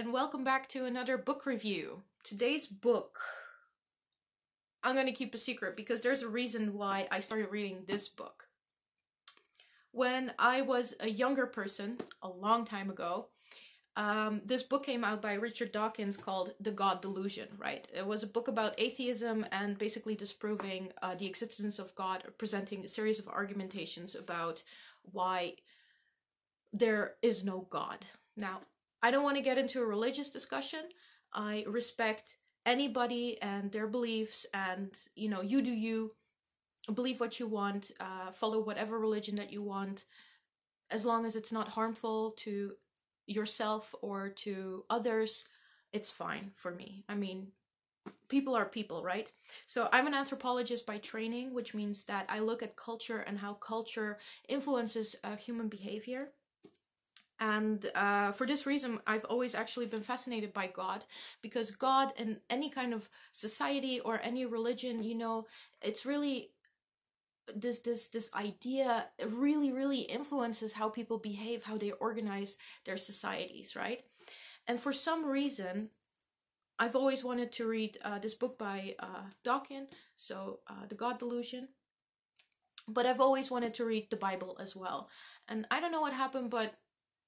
and welcome back to another book review. Today's book, I'm going to keep a secret because there's a reason why I started reading this book. When I was a younger person, a long time ago, this book came out by Richard Dawkins called The God Delusion, right? It was a book about atheism and basically disproving the existence of God, presenting a series of argumentations about why there is no God. Now, I don't want to get into a religious discussion. I respect anybody and their beliefs, and you do you, believe what you want, follow whatever religion that you want, as long as it's not harmful to yourself or to others. It's fine for me. I mean, people are people, right? So I'm an anthropologist by training, which means that I look at culture and how culture influences human behavior. And for this reason, I've always actually been fascinated by God, because God in any kind of society or any religion, it's really this idea really influences how people behave, how they organize their societies, right? And for some reason, I've always wanted to read this book by Dawkins, so The God Delusion. But I've always wanted to read the Bible as well. And I don't know what happened, but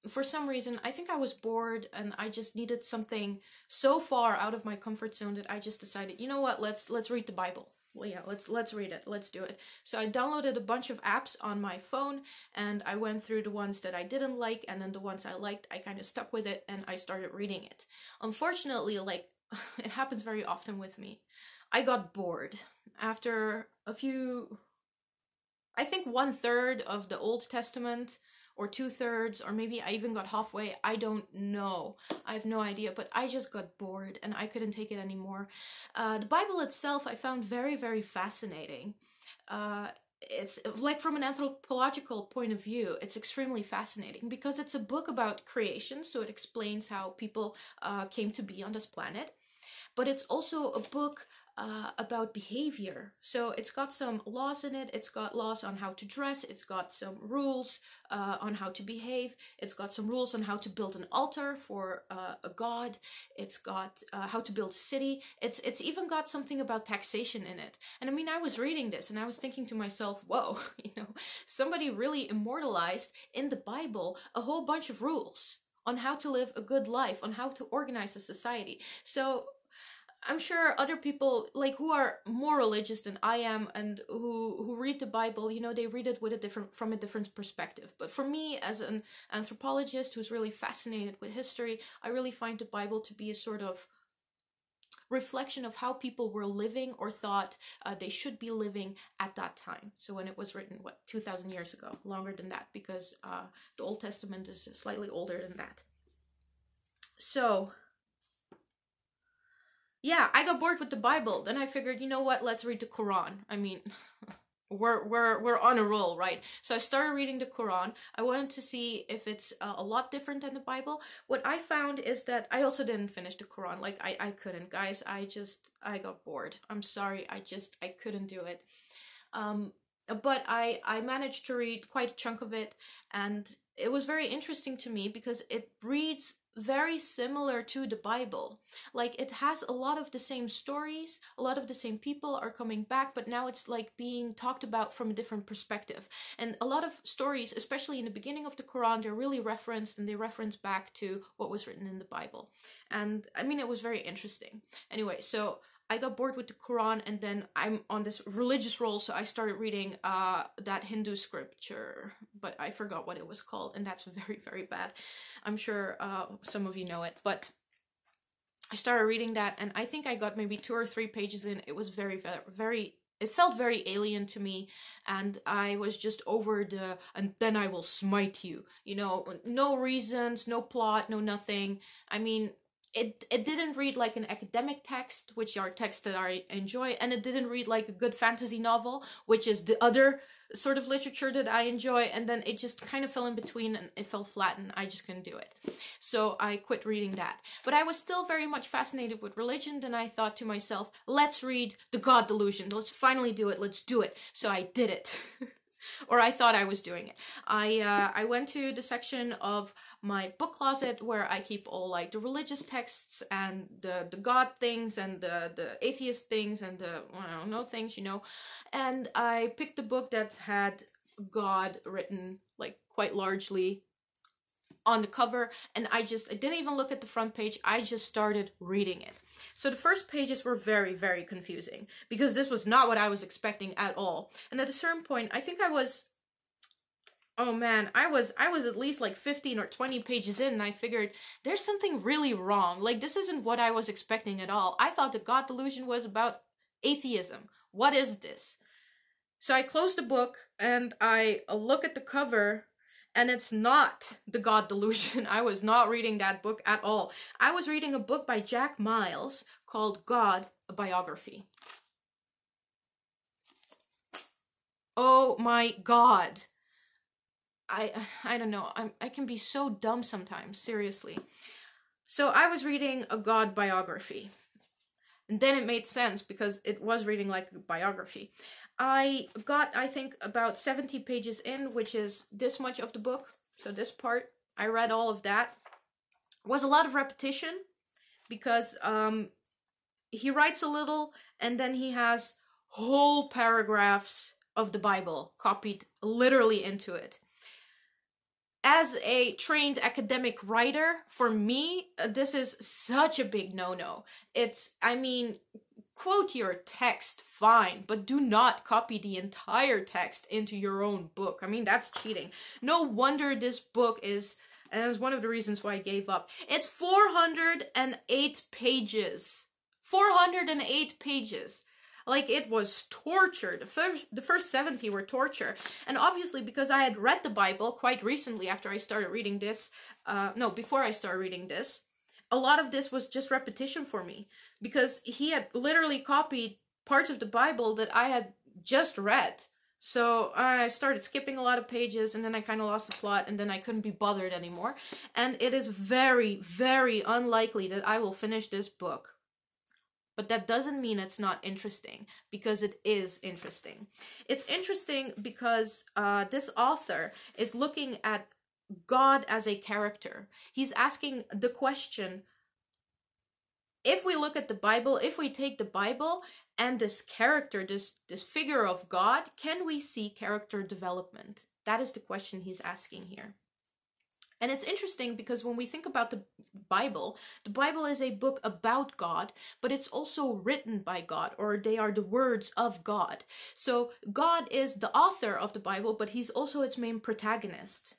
for some reason, I think I was bored and I just needed something so far out of my comfort zone that I just decided, you know what, let's read the Bible. Well, yeah, let's read it. Let's do it. So I downloaded a bunch of apps on my phone and I went through the ones that I didn't like, and then the ones I liked, I kind of stuck with it and I started reading it. Unfortunately, it happens very often with me. I got bored after a few, I think 1/3 of the Old Testament, or 2/3, or maybe I even got halfway. I don't know. I have no idea, but I just got bored and I couldn't take it anymore. The Bible itself I found very fascinating. It's like, from an anthropological point of view, it's extremely fascinating because it's a book about creation, so it explains how people came to be on this planet. But it's also a book about behavior. So it's got some laws in it. It's got laws on how to dress. It's got some rules on how to behave. It's got some rules on how to build an altar for a god. It's got how to build a city. It's even got something about taxation in it. And I mean, I was reading this and I was thinking to myself, whoa, somebody really immortalized in the Bible a whole bunch of rules on how to live a good life, on how to organize a society. So I'm sure other people who are more religious than I am and who read the Bible, they read it from a different perspective. But for me, as an anthropologist who's really fascinated with history, I really find the Bible to be a sort of reflection of how people were living or thought they should be living at that time. So when it was written, 2,000 years ago, longer than that, because the Old Testament is slightly older than that. So yeah, I got bored with the Bible. Then I figured, you know what, let's read the Quran. I mean, we're on a roll, right? So I started reading the Quran. I wanted to see if it's a lot different than the Bible. What I found is that I also didn't finish the Quran. I couldn't, guys. I got bored. I'm sorry. I couldn't do it. But I managed to read quite a chunk of it, and it was very interesting to me because it reads very similar to the Bible. It has a lot of the same stories, a lot of the same people are coming back, but now it's being talked about from a different perspective. And a lot of stories, especially in the beginning of the Quran, they're really referenced, and they reference back to what was written in the Bible. And I mean, it was very interesting. Anyway, so I got bored with the Quran, and then I'm on this religious roll, so I started reading that Hindu scripture, but I forgot what it was called, and that's very bad. I'm sure some of you know it, but I started reading that, and I think I got maybe 2 or 3 pages in. It was very, it felt very alien to me, and I was just over and then I will smite you. No reasons, no plot, no nothing. I mean, it didn't read like an academic text, which are texts that I enjoy, and it didn't read like a good fantasy novel, which is the other sort of literature that I enjoy, and then it just kind of fell in between and it fell flat and I just couldn't do it. So I quit reading that. But I was still very much fascinated with religion, and I thought to myself, let's read The God Delusion. Let's finally do it. Let's do it. So I did it. Or I thought I was doing it. I went to the section of my book closet where I keep all like the religious texts and the God things and the atheist things and the I don't know things, you know. And I picked a book that had God written like quite largely on the cover, and I didn't even look at the front page. I just started reading it. So the first pages were very, very confusing because this was not what I was expecting at all. And at a certain point, I think I was, oh man, I was at least like 15 or 20 pages in, and I figured there's something really wrong. Like, this isn't what I was expecting at all. I thought the God delusion was about atheism. What is this? So I closed the book and I look at the cover, and it's not the God Delusion. I was not reading that book at all. I was reading a book by Jack Miles called God, a Biography. Oh my God. I don't know. I can be so dumb sometimes, seriously. So I was reading a God biography. And then it made sense because it was reading like a biography. I got, I think, about 70 pages in, which is this much of the book. So this part, I read all of that. It was a lot of repetition because he writes a little and then he has whole paragraphs of the Bible copied literally into it. As a trained academic writer, for me, this is such a big no-no. I mean, quote your text, fine, but do not copy the entire text into your own book. I mean, that's cheating. No wonder this book is, and it was one of the reasons why I gave up. It's 408 pages. 408 pages. Like, it was torture. The first 70 were torture. And obviously, because I had read the Bible quite recently after I started reading this, before I started reading this, a lot of this was just repetition for me. Because he had literally copied parts of the Bible that I had just read. So I started skipping a lot of pages, and then I kind of lost the plot, and then I couldn't be bothered anymore. And it is very, very unlikely that I will finish this book. But that doesn't mean it's not interesting, because it is interesting. It's interesting because this author is looking at God as a character. He's asking the question, if we look at the Bible, if we take the Bible and this character, this figure of God, can we see character development? That is the question he's asking here. And it's interesting because when we think about the Bible is a book about God, but it's also written by God, or they are the words of God. So God is the author of the Bible, but he's also its main protagonist.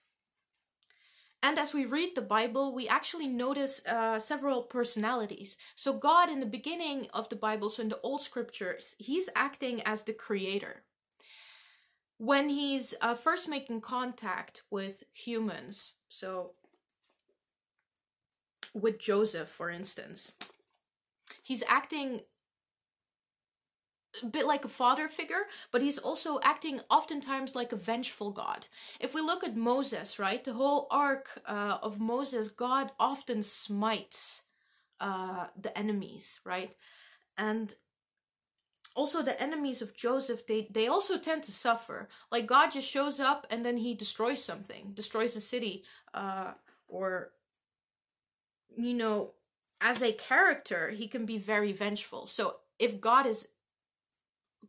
And as we read the Bible, we actually notice several personalities. So God in the beginning of the Bible, so in the old scriptures, he's acting as the creator. When he's first making contact with humans, so with Joseph, for instance, he's acting a bit like a father figure, but he's also acting oftentimes like a vengeful God. If we look at Moses, right, the whole arc of Moses, God often smites the enemies, right? And also the enemies of Joseph, they also tend to suffer. Like, God just shows up and then he destroys something, destroys a city, or, you know, as a character, he can be very vengeful. So if God is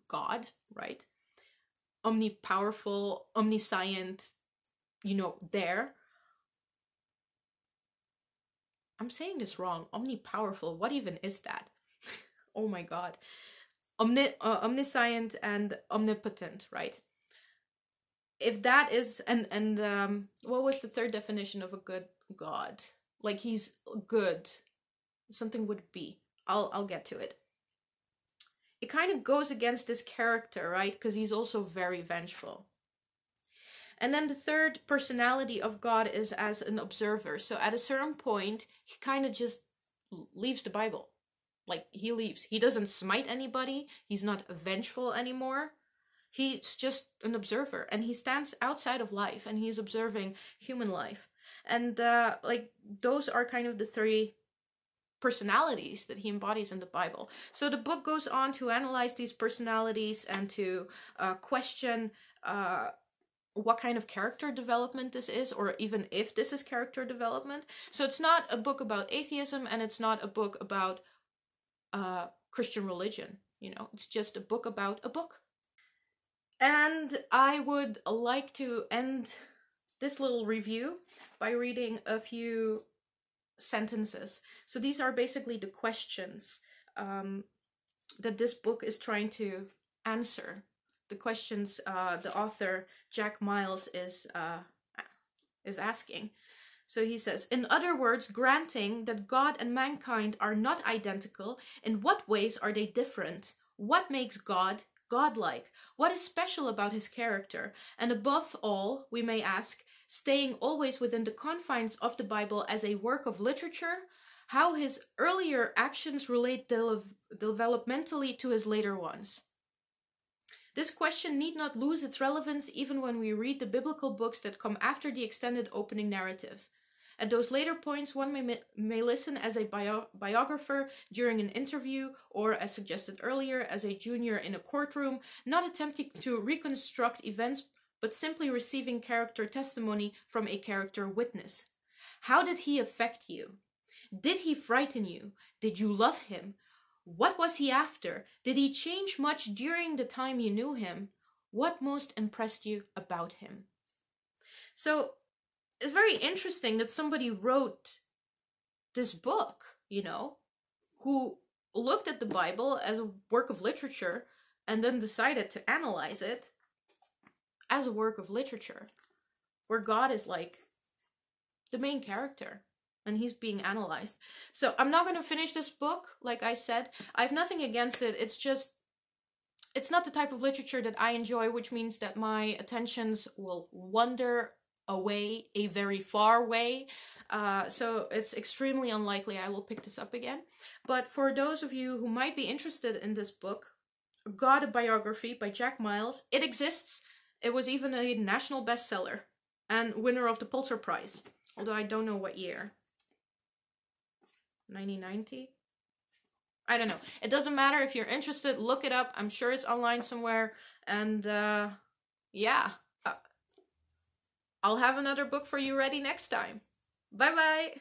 God, right, omnipowerful, omniscient, you know, I'm saying this wrong, omnipowerful, what even is that? Oh my God. Omniscient and omnipotent, right? If that is, and what was the third definition of a good God? Like, he's good. Something would be. I'll get to it. It kind of goes against this character, right? Because he's also very vengeful. And then the third personality of God is as an observer. So at a certain point, he kind of just leaves the Bible. Like, he leaves. He doesn't smite anybody. He's not vengeful anymore. He's just an observer. And he stands outside of life. And he's observing human life. And, like, those are kind of the three personalities that he embodies in the Bible. So the book goes on to analyze these personalities and to question what kind of character development this is, or even if this is character development. So it's not a book about atheism, and it's not a book about Christian religion. You know, it's just a book about a book. And I would like to end this little review by reading a few sentences. So these are basically the questions that this book is trying to answer. The questions the author Jack Miles is asking. So he says, in other words, granting that God and mankind are not identical, in what ways are they different? What makes God godlike? What is special about his character? And above all, we may ask, staying always within the confines of the Bible as a work of literature, how his earlier actions relate developmentally to his later ones. This question need not lose its relevance even when we read the biblical books that come after the extended opening narrative. At those later points, one may listen as a biographer during an interview, or as suggested earlier, as a junior in a courtroom, not attempting to reconstruct events, but simply receiving character testimony from a character witness. How did he affect you? Did he frighten you? Did you love him? What was he after? Did he change much during the time you knew him? What most impressed you about him? So it's very interesting that somebody wrote this book, you know, who looked at the Bible as a work of literature and then decided to analyze it as a work of literature, where God is like the main character and he's being analyzed. So I'm not going to finish this book, like I said. I have nothing against it. It's just, it's not the type of literature that I enjoy, which means that my attentions will wander away a very far way. So it's extremely unlikely I will pick this up again. But for those of you who might be interested in this book, God, a Biography by Jack Miles, it exists. It was even a national bestseller and winner of the Pulitzer Prize, although I don't know what year. 1990? I don't know. It doesn't matter. If you're interested, look it up. I'm sure it's online somewhere. And yeah. I'll have another book for you ready next time. Bye bye!